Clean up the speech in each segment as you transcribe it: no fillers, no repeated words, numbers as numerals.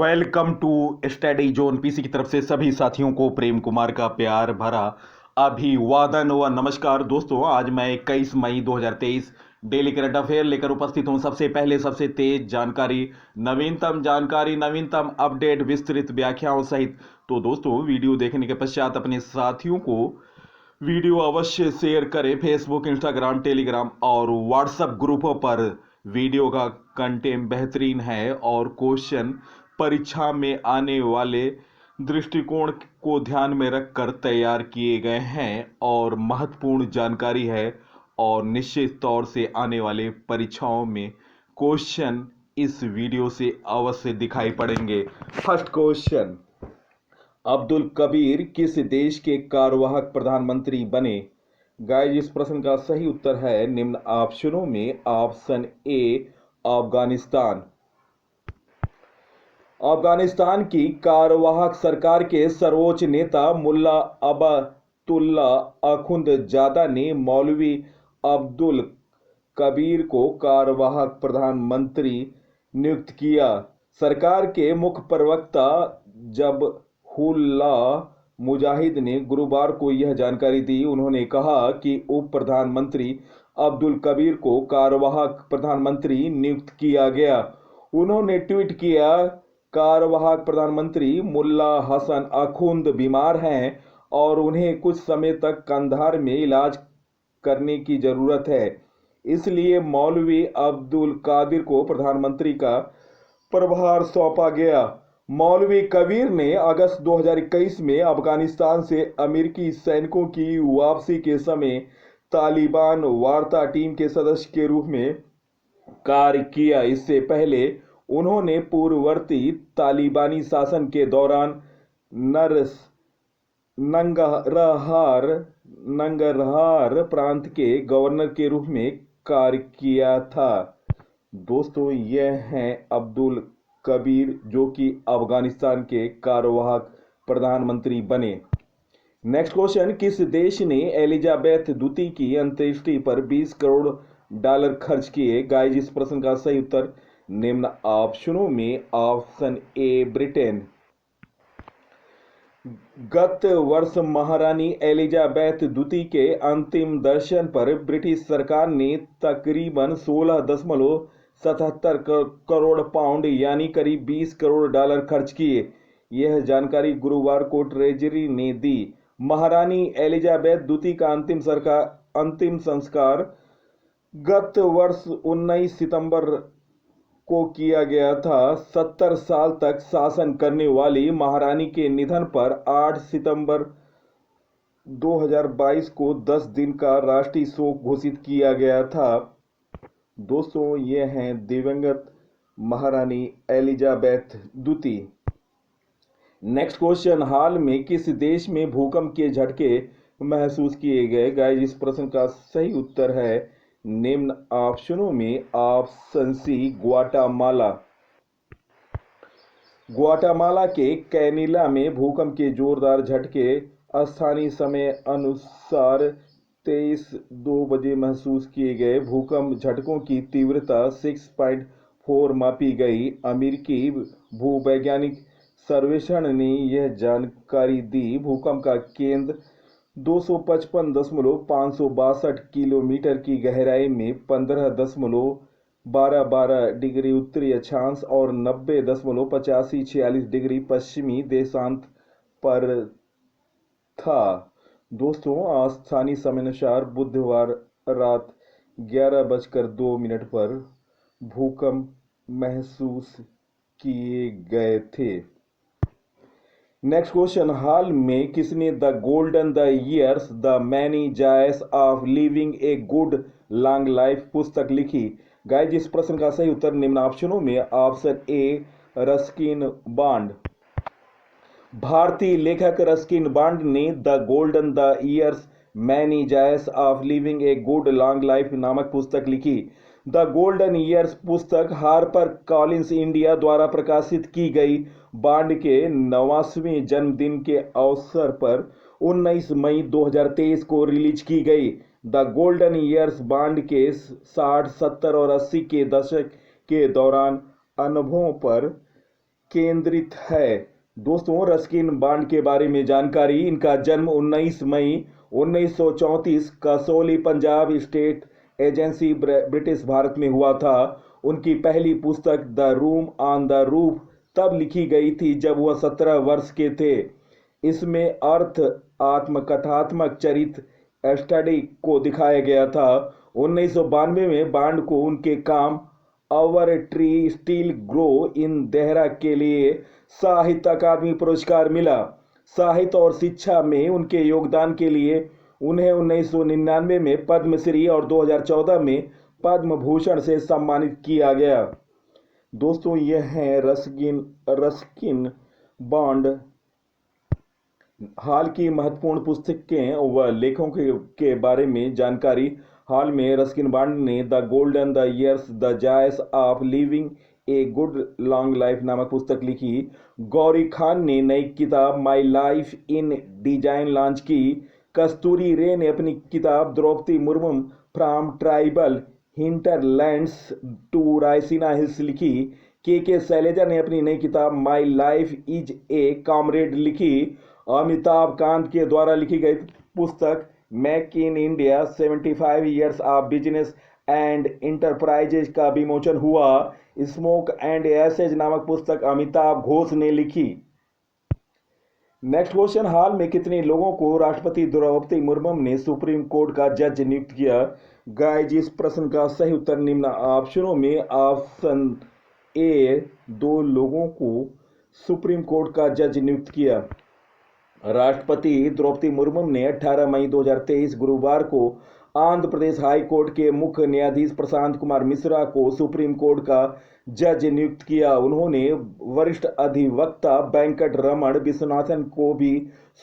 Welcome to study zone PC की तरफ से सभी साथियों को प्रेम कुमार का प्यार भरा अभिवादन व नमस्कार। दोस्तों, आज मैं 21 मई 2023 डेली करंट अफेयर लेकर उपस्थित हूं। सबसे पहले सबसे तेज जानकारी, नवीनतम अपडेट, विस्तृत व्याख्याओं सहित। तो दोस्तों, वीडियो देखने के पश्चात अपने साथियों को वीडियो अवश्य शेयर करें। फेसबुक, इंस्टाग्राम, टेलीग्राम और व्हाट्सएप ग्रुपों पर वीडियो का कंटेंट बेहतरीन है और क्वेश्चन परीक्षा में आने वाले दृष्टिकोण को ध्यान में रखकर तैयार किए गए हैं और महत्वपूर्ण जानकारी है और निश्चित तौर से आने वाले परीक्षाओं में क्वेश्चन इस वीडियो से अवश्य दिखाई पड़ेंगे। फर्स्ट क्वेश्चन, अब्दुल कबीर किस देश के कार्यवाहक प्रधानमंत्री बने? गाइस, इस प्रश्न का सही उत्तर है निम्न ऑप्शनों में ऑप्शन ए अफगानिस्तान। अफगानिस्तान की कार्यवाहक सरकार के सर्वोच्च नेता मुल्ला अबतुल्ला अखुंदजादा ने मौलवी अब्दुल कबीर को कार्यवाहक प्रधानमंत्री नियुक्त किया। सरकार के मुख्य प्रवक्ता जबहुल्लाह मुजाहिद ने गुरुवार को यह जानकारी दी। उन्होंने कहा कि उप प्रधानमंत्री अब्दुल कबीर को कार्यवाहक प्रधानमंत्री नियुक्त किया गया। उन्होंने ट्वीट किया, कार्यवाहक प्रधानमंत्री मुल्ला हसन अखुंद बीमार हैं और उन्हें कुछ समय तक कंधार में इलाज करने की जरूरत है, इसलिए मौलवी अब्दुल कादिर को प्रधानमंत्री का प्रभार सौंपा गया। मौलवी कबीर ने अगस्त 2021 में अफगानिस्तान से अमेरिकी सैनिकों की वापसी के समय तालिबान वार्ता टीम के सदस्य के रूप में कार्य किया। इससे पहले उन्होंने पूर्ववर्ती तालिबानी शासन के दौरान नंगरहार प्रांत के गवर्नर के रूप में कार्य किया था। दोस्तों, यह हैं अब्दुल कबीर जो कि अफगानिस्तान के कार्यवाहक प्रधानमंत्री बने। नेक्स्ट क्वेश्चन, किस देश ने एलिजाबेथ द्वितीय की अंत्येष्टि पर $20 करोड़ खर्च किए? गाइस, इस प्रश्न का सही उत्तर निम्न ऑप्शनों में ऑप्शन ए ब्रिटेन। गत वर्ष महारानी एलिजाबेथ द्वितीय के अंतिम दर्शन पर ब्रिटिश सरकार ने तकरीबन $16.77 करोड़ पाउंड यानी करीब $20 करोड़ खर्च किए। यह जानकारी गुरुवार को ट्रेजरी ने दी। महारानी एलिजाबेथ द्वितीय का अंतिम संस्कार गत वर्ष 19 सितंबर को किया गया था। 70 साल तक शासन करने वाली महारानी के निधन पर 8 सितंबर 2022 को 10 दिन का राष्ट्रीय शोक घोषित किया गया था। दोस्तों, ये हैं दिवंगत महारानी एलिजाबेथ द्वितीय। नेक्स्ट क्वेश्चन, हाल में किस देश में भूकंप के झटके महसूस किए गए? गाइस, इस प्रश्न का सही उत्तर है निम्न ऑप्शनों में ऑप्शन सी ग्वाटेमाला। ग्वाटेमाला के कैनिला में भूकंप के जोरदार झटके स्थानीय समय अनुसार 23:02 बजे महसूस किए गए। भूकंप झटकों की तीव्रता 6.4 मापी गई। अमेरिकी भूवैज्ञानिक सर्वेक्षण ने यह जानकारी दी। भूकंप का केंद्र 255.562 किलोमीटर की गहराई में 15.12 डिग्री उत्तरी अक्षांश और 90.8546 डिग्री पश्चिमी देशांत पर था। दोस्तों, स्थानीय समय अनुसार बुधवार रात 11:02 पर भूकंप महसूस किए गए थे। नेक्स्ट क्वेश्चन, हाल में किसने the golden the years the many joys of living a good long life पुस्तक लिखी? गाइस, इस प्रश्न का सही उत्तर निम्न ऑप्शनों में ऑप्शन ए रस्किन बॉन्ड। भारतीय लेखक रस्किन बॉन्ड ने the golden the years many joys of living a good long life नामक पुस्तक लिखी। द गोल्डन ईयर्स पुस्तक हार्पर कॉलिंस इंडिया द्वारा प्रकाशित की गई। बॉन्ड के 90वें जन्मदिन के अवसर पर 19 मई 2023 को रिलीज की गई। द गोल्डन ईयर्स बॉन्ड के 60, 70 और 80 के दशक के दौरान अनुभवों पर केंद्रित है। दोस्तों, रस्किन बॉन्ड के बारे में जानकारी। इनका जन्म 19 मई 1934 Kasauli Punjab state agency British Bharat में हुआ था। उनकी पहली पुस्तक the room on the roof तब लिखी गई थी जब वह 17 वर्ष के थे। इसमें अर्थ आत्मकथात्मक चरित्र स्टडी को दिखाया गया था। 1992 में बॉन्ड को उनके काम our tree still grow in Dehra के लिए साहित्य अकादमी पुरस्कार मिला। साहित्य और शिक्षा में उनके योगदान के लिए उन्हें 1999 में पद्मश्री और 2014 में पद्म भूषण से सम्मानित किया गया। दोस्तों, यह है रस्किन बॉन्ड हाल की महत्वपूर्ण पुस्तकें व लेखकों के बारे में जानकारी। हाल में रस्किन बॉन्ड ने the golden the years the joys of living a good long life नामक पुस्तक लिखी। गौरी खान ने नई किताब my life in design launch की। कस्तूरी रे ने अपनी किताब Draupadi Murmu from tribal hinterlands to Raisina hills लिखी। के शैलजा ने अपनी नई किताब my life is a comrade लिखी। अमिताभ कांत के द्वारा लिखी गई पुस्तक make in India 75 years of business and enterprises का विमोचन हुआ। स्मोक एंड एसेज नामक पुस्तक अमिताभ घोष ने लिखी। नेक्स्ट क्वेश्चन, हाल में कितने लोगों को राष्ट्रपति द्रौपदी मुर्मू ने सुप्रीम कोर्ट का जज नियुक्त किया? गाइस, इस प्रश्न का सही उत्तर निम्न ऑप्शनों में ऑप्शन ए 2 लोगों को सुप्रीम कोर्ट का जज नियुक्त किया। राष्ट्रपति द्रौपदी मुर्मू ने 18 मई 2023 गुरुवार को आंध्र प्रदेश हाई कोर्ट के मुख्य न्यायाधीश प्रशांत कुमार मिश्रा को सुप्रीम कोर्ट का जज नियुक्त किया। उन्होंने वरिष्ठ अधिवक्ता वेंकट रमण विश्वनाथन को भी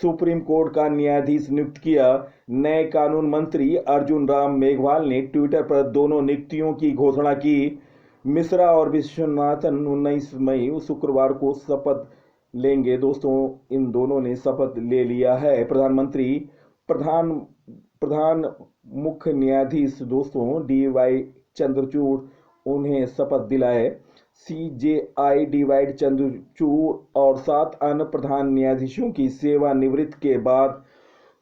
सुप्रीम कोर्ट का न्यायाधीश नियुक्त किया। नए कानून मंत्री अर्जुन राम मेघवाल ने ट्विटर पर दोनों नियुक्तियों की घोषणा की। मिश्रा और विश्वनाथन 19 मई शुक्रवार को शपथ लेंगे। दोस्तों, इन दोनों ने शपथ ले लिया है। प्रधान मुख्य न्यायाधीश दोस्तों DY चंद्रचूड़ उन्हें शपथ दिलाए। CJI DY चंद्रचूड़ और 7 अन्य प्रधान न्यायाधीशों की सेवानिवृत्ति के बाद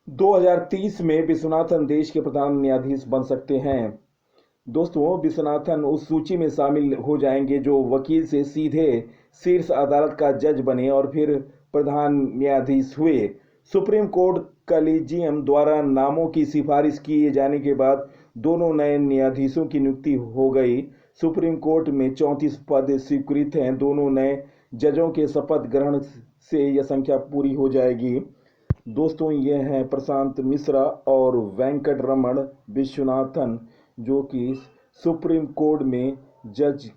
2030 में विश्वनाथन देश के प्रधान न्यायाधीश बन सकते हैं। दोस्तों, विश्वनाथन उस सूची में शामिल हो जाएंगे जो वकील से सीधे शीर्ष अदालत का जज बने और फिर प्रधान न्यायाधीश हुए। सुप्रीम कोर्ट कॉलेजियम द्वारा नामों की सिफारिश किए जाने के बाद दोनों नए न्यायाधीशों की नियुक्ति हो गई। सुप्रीम कोर्ट में 34 पद स्वीकृत हैं। दोनों नए जजों के शपथ ग्रहण से यह संख्या पूरी हो जाएगी। दोस्तों, ये हैं प्रशांत मिश्रा और वेंकट रमण विश्वनाथन, जो कि सुप्रीम कोर्ट में जज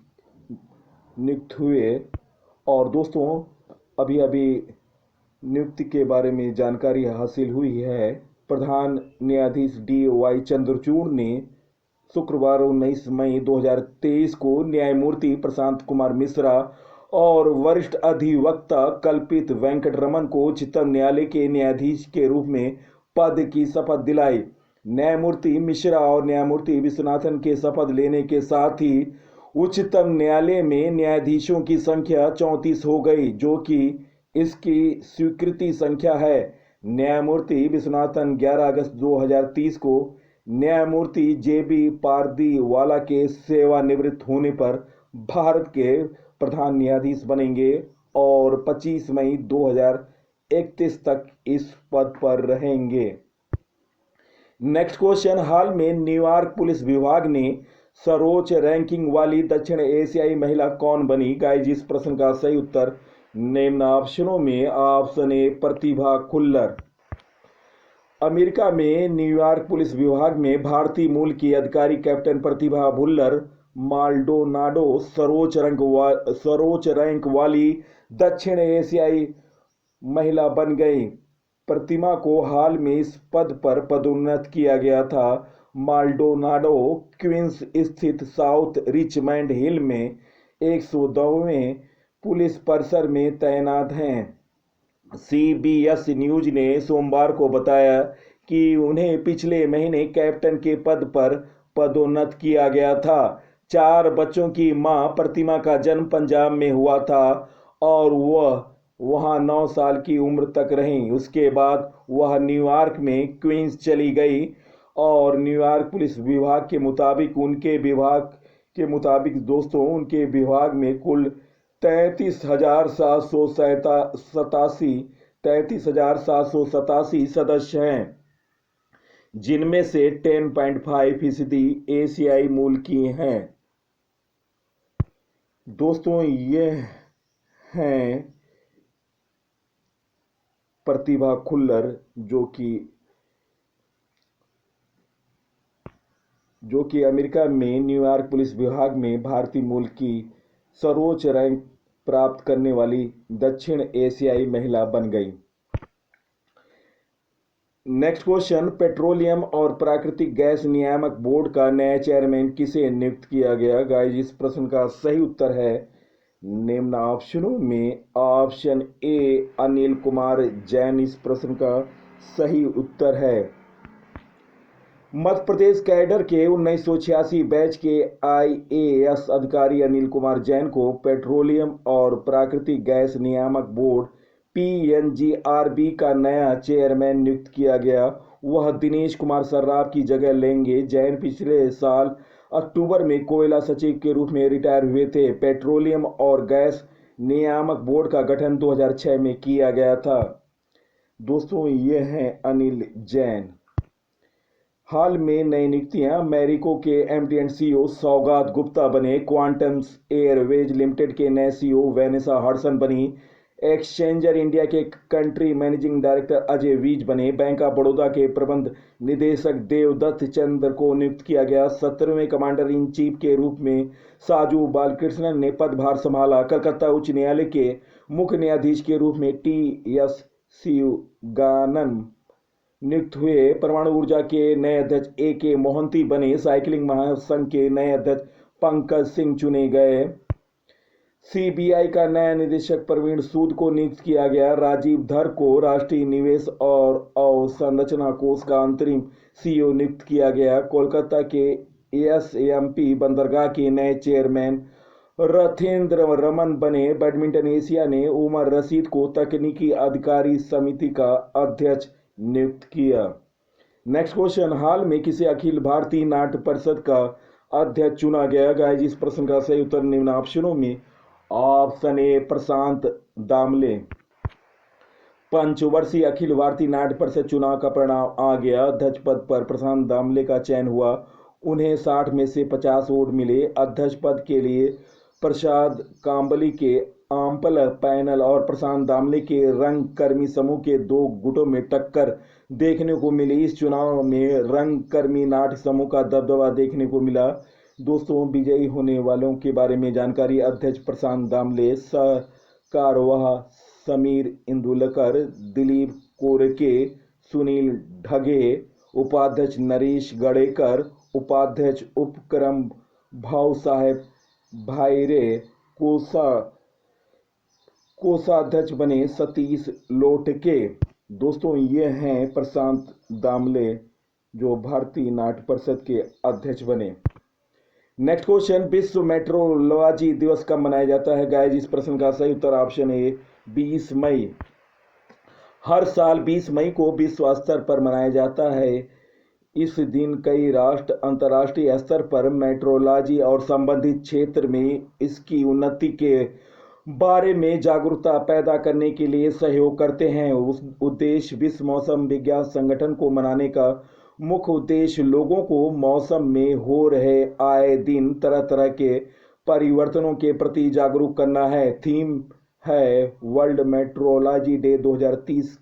नियुक्त हुए। और दोस्तों, अभी नियुक्ति के बारे में जानकारी हासिल हुई है। प्रधान न्यायाधीश DY चंद्रचूड़ ने शुक्रवार 19 मई 2023 को न्यायमूर्ति प्रशांत कुमार मिश्रा और वरिष्ठ अधिवक्ता कल्पित वेंकट रमन को उच्चतम न्यायालय के न्यायाधीश के रूप में पद की शपथ दिलाई। न्यायमूर्ति मिश्रा और न्यायमूर्ति विश्वनाथन के शपथ लेने के साथ ही उच्चतम न्यायालय में न्यायाधीशों की संख्या 34 हो गई, जो कि इसकी स्वीकृति संख्या है। न्यायमूर्ति विश्वनाथन 11 अगस्त 2030 को न्यायमूर्ति JB पारदीवाला के सेवानिवृत्त होने पर भारत के प्रधान न्यायाधीश बनेंगे और 25 मई 2031 तक इस पद पर रहेंगे। नेक्स्ट क्वेश्चन, हाल में न्यूयॉर्क पुलिस विभाग ने सर्वोच्च रैंकिंग वाली दक्षिण एशियाई महिला कौन बनी? गाइस, इस प्रश्न का सही उत्तर निम्न ऑप्शनों में option A Pratibha Khullar. America में न्यूयॉर्क पुलिस विभाग में भारतीय मूल की अधिकारी कैप्टन प्रतिभा भुल्लर माल्डोनाडो सर्वोच्च रैंक वाली दक्षिण एशियाई महिला बन गई। प्रतिमा को हाल में इस पद पर पदोन्नत किया गया था। माल्डोनाडो क्वींस स्थित साउथ रिचमंड हिल में 102वें पुलिस परिसर में तैनात हैं। CBS न्यूज ने सोमवार को बताया कि उन्हें पिछले महीने कैप्टन के पद पर पदोन्नत किया गया था। 4 बच्चों की मां प्रतिमा का जन्म पंजाब में हुआ था और वह वहां 9 साल की उम्र तक रहीं। उसके बाद वह न्यूयॉर्क में क्वींस चली गई और न्यूयॉर्क पुलिस विभाग के मुताबिक दोस्तों उनके विभाग में कुल 33,787 सदस्य हैं, जिनमें से 10.5% एशियाई मूल की हैं। दोस्तों ये हैं प्रतिभा खुल्लर, जो कि अमेरिका में न्यूयॉर्क पुलिस विभाग में भारतीय मूल की सर्वोच्च रैंक प्राप्त करने वाली दक्षिण एशियाई महिला बन गई। नेक्स्ट क्वेश्चन, पेट्रोलियम और प्राकृतिक गैस नियामक बोर्ड का नया चेयरमैन किसे नियुक्त किया गया? गाइस, इस प्रश्न का सही उत्तर है निम्न ऑप्शनों में ऑप्शन ए अनिल कुमार जैन इस प्रश्न का सही उत्तर है। मध्य प्रदेश कैडर के 1986 बैच के आईएएस अधिकारी अनिल कुमार जैन को पेट्रोलियम और प्राकृतिक गैस नियामक बोर्ड पीएनजीआरबी का नया चेयरमैन नियुक्त किया गया। वह दिनेश कुमार सर्राफ की जगह लेंगे। जैन पिछले साल अक्टूबर में कोयला सचिव के रूप में रिटायर हुए थे। पेट्रोलियम और गैस नियामक बोर्ड का गठन 2006 में किया गया था। दोस्तों ये हैं अनिल जैन। हाल में नई नियुक्तियां, मैरिको के एमडी एंड सीईओ सौगात गुप्ता बने। क्वांटम एयरवेज लिमिटेड के नए सीईओ वैनेसा हडसन बनी। एक्सचेंजर इंडिया के कंट्री मैनेजिंग डायरेक्टर अजय वीज बने। बैंक ऑफ बड़ौदा के प्रबंध निदेशक देवदत्त चंद्र को नियुक्त किया गया। 17वें कमांडर इन चीफ के रूप में साजू बालकृष्णन ने पदभार संभाला। कलकत्ता उच्च न्यायालय के मुख्य न्यायाधीश के रूप में टी.एस. शिवगानन नियुक्त हुए। परमाणु ऊर्जा के नए अध्यक्ष ए.के. मोहंती बने। साइकिलिंग महासंघ के नए अध्यक्ष पंकज सिंह चुने गए। सीबीआई का नया निदेशक प्रवीण सूद को नियुक्त किया गया। राजीव धर को राष्ट्रीय निवेश और अवसंरचना कोष का अंतरिम सीईओ नियुक्त किया गया। कोलकाता के एसएमपी बंदरगाह के नए चेयरमैन रथेंद्र रमन बने। बैडमिंटन एशिया ने उमर रशीद को तकनीकी अधिकारी समिति का अध्यक्ष नियुक्त किया। नेक्स्ट क्वेश्चन, हाल में किसे अखिल भारतीय नाट्य परिषद का अध्यक्ष चुना गया? गाइस, इस प्रश्न का सही उत्तर निम्न ऑप्शनों में ऑप्शन ए प्रशांत दामले। पंचवर्षीय अखिल भारतीय नाट्य परिषद चुनाव का परिणाम आ गया। अध्यक्ष पद पर प्रशांत दामले का चयन हुआ। उन्हें 60 में से 50 वोट मिले। अध्यक्ष पद के लिए प्रसाद कांबली के आम्पल पैनल और प्रशांत दामले के रंगकर्मी समूह के 2 गुटों में टक्कर देखने को मिली। इस चुनाव में रंगकर्मी नाट्य समूह का दबदबा देखने को मिला। दोस्तों विजयी होने वालों के बारे में जानकारी, अध्यक्ष प्रशांत दामले, सह कारवाह समीर इंदुलकर, दिलीप कोरके, सुनील ढगे, उपाध्यक्ष नरेश गड़ेकर, उपाध्यक्ष उपक्रम भाव साहेब भाईरे, कोषाध्यक्ष बने सतीश लोटके। दोस्तों ये हैं प्रशांत दामले जो भारतीय नाट्य परिषद के अध्यक्ष बने। नेक्स्ट क्वेश्चन, विश्व मेट्रोलॉजी दिवस कब मनाया जाता है? गाइस, इस प्रश्न का सही उत्तर ऑप्शन ए 20 मई। हर साल 20 मई को विश्व स्तर पर मनाया जाता है। इस दिन कई राष्ट्र अंतर्राष्ट्रीय स्तर पर मेट्रोलॉजी और संबंधित क्षेत्र में इसकी उन्नति के बारे में जागरूकता पैदा करने के लिए सहयोग करते हैं। उस उद्देश्य विश्व मौसम विज्ञान संगठन को मनाने का मुख्य उद्देश्य लोगों को मौसम में हो रहे आए दिन तरह तरह के परिवर्तनों के प्रति जागरूक करना है। थीम है वर्ल्ड मेट्रोलॉजी डे 2030।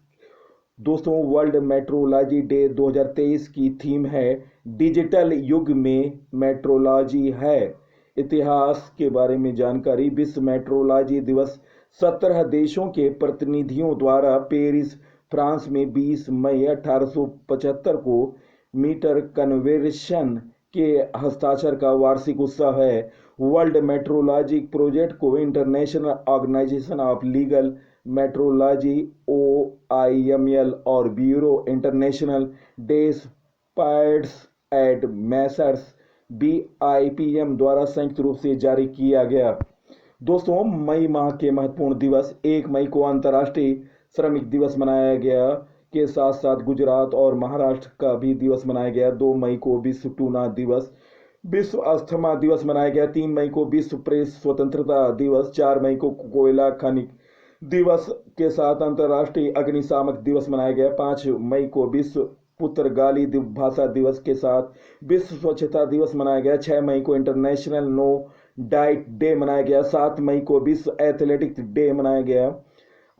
दोस्तों वर्ल्ड मेट्रोलॉजी डे 2023 की थीम है डिजिटल युग में मेट्रोलॉजी है। इतिहास के बारे में जानकारी, विश्व मेट्रोलॉजी दिवस 17 देशों के प्रतिनिधियों द्वारा पेरिस फ्रांस में 20 मई 1875 को मीटर कन्वेंशन के हस्ताक्षर का वार्षिक उत्सव है। वर्ल्ड मेट्रोलॉजी प्रोजेक्ट को international organisation of legal metrology OIML और ब्यूरो इंटरनेशनल डेस्पैट्स एंड मेजर्स BIPM द्वारा संयुक्त रूप से जारी किया गया। दोस्तों, मई माह के महत्वपूर्ण दिवस: 1 मई को अंतर्राष्ट्रीय श्रमिक दिवस मनाया गया के साथ साथ गुजरात और महाराष्ट्र का भी दिवस मनाया गया। 2 मई को विश्व टूना दिवस, विश्व अस्थमा दिवस मनाया गया। 3 मई को विश्व प्रेस स्वतंत्रता दिवस। 4 मई को कोयला खनिक दिवस के साथ अंतर्राष्ट्रीय अग्निशामक दिवस मनाया गया। 5 मई को विश्व पुर्तगाली भाषा दिवस के साथ विश्व स्वच्छता दिवस मनाया गया। 6 मई को इंटरनेशनल नो डाइट डे मनाया गया। 7 मई को विश्व एथलेटिक्स डे मनाया गया।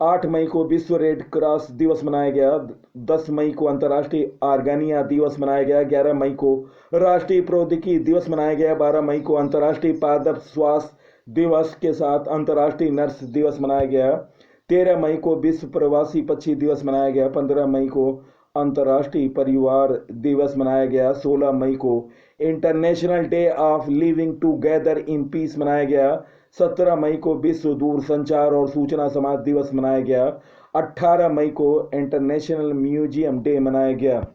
8 मई को विश्व रेड क्रॉस दिवस मनाया गया। 10 मई को अंतर्राष्ट्रीय आर्गेनिया दिवस मनाया गया। 11 मई को राष्ट्रीय प्रौद्योगिकी दिवस मनाया गया। 12 मई को अंतर्राष्ट्रीय पादप स्वास्थ्य दिवस के साथ अंतर्राष्ट्रीय नर्स दिवस मनाया गया। 13 मई को विश्व प्रवासी पक्षी दिवस मनाया गया। 15 मई को अंतर्राष्ट्रीय परिवार दिवस मनाया गया। 16 मई को international day of living together in peace मनाया गया। 17 मई को विश्व दूरसंचार और सूचना समाज दिवस मनाया गया। 18 मई को इंटरनेशनल म्यूजियम डे मनाया गया।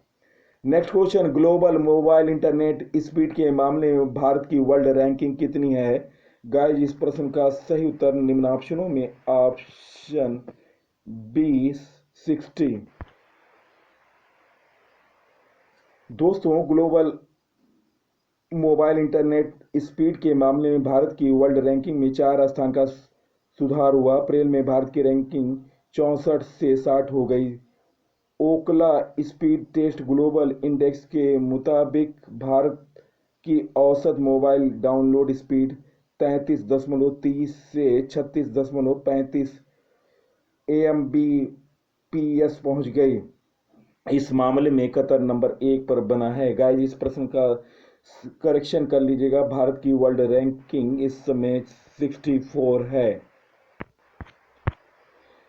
Next question: global mobile internet speed के मामले में भारत की वर्ल्ड रैंकिंग कितनी है? गाइस, इस प्रश्न का सही उत्तर निम्न ऑप्शनों में ऑप्शन बी 60। दोस्तों, ग्लोबल मोबाइल इंटरनेट स्पीड के मामले में भारत की वर्ल्ड रैंकिंग में 4 स्थान का सुधार हुआ। अप्रैल में भारत की रैंकिंग 64 से 60 हो गई। ओकला स्पीड टेस्ट ग्लोबल इंडेक्स के मुताबिक भारत की औसत मोबाइल डाउनलोड स्पीड 33.30 से 36.35 एमबीपीएस पहुंच गई। इस मामले में कतर नंबर 1 पर बना है। गाइस, इस प्रश्न का करेक्शन कर लीजिएगा। भारत की वर्ल्ड रैंकिंग इस समय 64 है।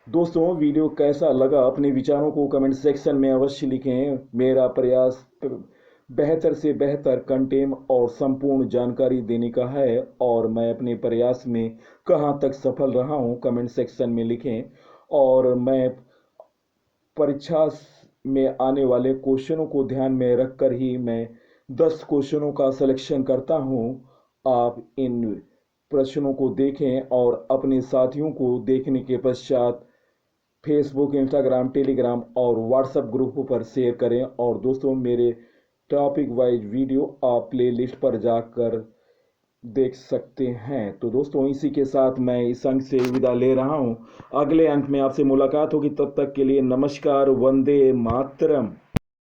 दोस्तों, वीडियो कैसा लगा अपने विचारों को कमेंट सेक्शन में अवश्य लिखें। मेरा प्रयास बेहतर से बेहतर कंटेंट और संपूर्ण जानकारी देने का है और मैं अपने प्रयास में कहां तक सफल रहा हूं कमेंट सेक्शन में लिखें। और मैं परीक्षा में आने वाले क्वेश्चनों को ध्यान में रखकर ही मैं 10 क्वेश्चनों का सिलेक्शन करता हूं। आप इन प्रश्नों को देखें और अपने साथियों को देखने के पश्चात फेसबुक, इंस्टाग्राम, टेलीग्राम और व्हाट्सएप ग्रुपों पर शेयर करें। और दोस्तों, मेरे टॉपिक वाइज वीडियो आप प्लेलिस्ट पर जाकर देख सकते हैं। तो दोस्तों, इसी के साथ मैं इस अंक से विदा ले रहा हूं। अगले अंक में आपसे मुलाकात होगी। तब तक के लिए नमस्कार। वंदे मातरम।